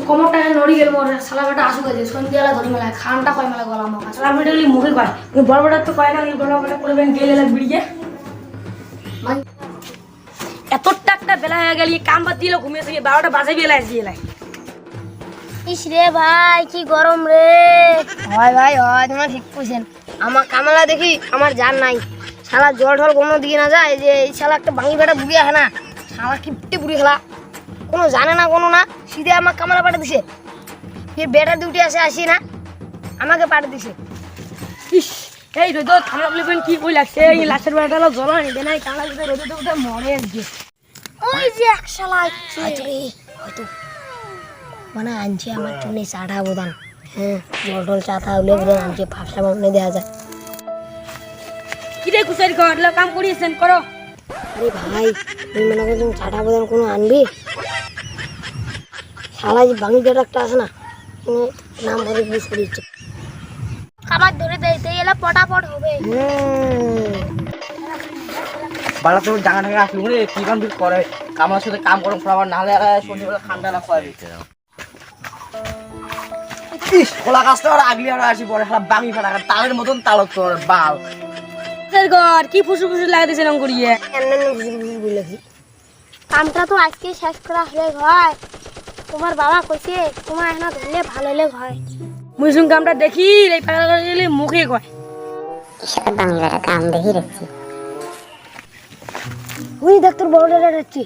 কোমরটা নড়ি গেল মোর শালা বেটা আসু গেছে সন্ধ্যাবেলা ধরি মেলা খানটা কয় মেলা গলা মাখা শালা বেটা মুখে কয় বড় বড় তো কয় না বড় বড় করবেন গেলে বিড়িয়ে এত টাকটা বেলা হয়ে গেল কাম বাদ দিল ঘুমিয়েছে 12টা বাজে বেলা আসি এলাই ইস রে ভাই কি গরম রে হয় ভাই হয় তোমরা ঠিক কইছেন আমার কামলা দেখি আমার জান নাই শালা জল ঢল কোনো দিকে না যায় যে এই শালা একটা ভাঙি বেটা বুড়ি আছে না শালা কিপটে বুড়ি খেলা কোনো জানে না কোনো না সিধে আমার কামলা পাঠা দিছে ফির বেটা ডিউটি আসি না আমাকে পাঠা দিছে ইস এই রোদ থামলা বলবেন কি কই লাগছে এই লাশের বেটা জ্বলা নিবে নাই কামলা যদি রোদে উঠে মরে আসবে ওই যে এক শালা আছে হয়তো মানে আনছে আমার জন্য চাটা বোদান হ্যাঁ জল টল চাটা হলে বোধ আনছে ফাঁসা বামনে দেওয়া যায় কি রে কুসারি কর কাম করিয়েছেন করো আরে ভাই তুই মনে করছো চাটা বোদান কোনো আনবি শালা যে ভাঙি বেটা একটা আছে না নাম ধরে বুঝ করিচ্ছে খাবার ধরে দিতে গেলে পটাপট হবে বাড়া তো জায়গা থেকে আসলো রে কি কাম করে কামার সাথে কাম করম খাবার নাহলে সন্ধ্যেবেলা ঠান্ডা না খাওয়াবি ইস খোলা গাছটা আর আগলি আর আসি পরে খারাপ বাঙি ফাটা তালের মতন তালত তোর বাল ঘর কি ফুসু ফুসু লাগাইতেছে রং করিয়ে কামটা তো আজকে শেষ করা হলে হয় তোমার বাবা কইছে তোমার এখন ধরলে ভালো হলে হয় মুসলিম কামটা দেখি এই পাগলা গেলে মুখে কয় সেটা বাংলাটা কাম দেখি রাখছি ওই ডাক্তার বড়টা রাখছি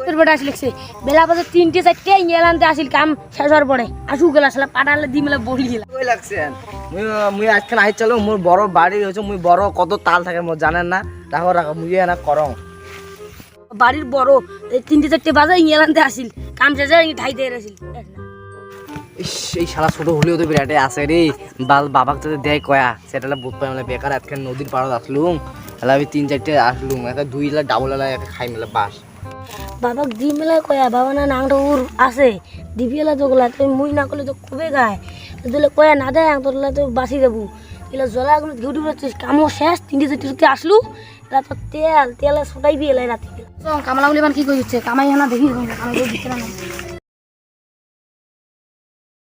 তোর বেটা আসলে বেলা বাজে 3টে 4টে ইংল্যান্ডে আসিল কাম শেষ হওয়ার পরে আসু গেল আসলে পাটালে দি মেলা বড়ি গেল কই লাগছেন মুই আজকে আই চলো মোর বড় বাড়ি হচ্ছে মুই বড় কত তাল থাকে মোর জানেন না রাখো রাখো মুই না করং বাড়ির বড় 3টে 4টে বাজে ইংল্যান্ডে আসিল কাম শেষে ঠাই দিয়ে আসিল ইস এই শালা ছোট হলেও তো বিরাটে আছে রে বাল বাবাকে তো দেয় কয়া সেটা বুঝ পাই মানে বেকার আজকে নদীর পাড়ত আসলুম তাহলে আমি 3-4টে আসলুম একটা 2 লা ডাবল লা একটা খাই মেলা বাস বাবাক দি মেলা কয়া বাবা না নাংটা উর আছে দিবিলা জগলা তুই মুই না করলে তো খুবই গায় দিলে কয়া না দেয় তোরলা তো বাসি দেবো এগুলো জলাগুলো ঘুটি উড়াচ্ছিস কামও শেষ 3টে 4টে আসলু তারপর তেল তেলে ছোটাইবি এলাই রাতে কামলা বলে কি কইছে কামাই না দেখি কামাই দিচ্ছে না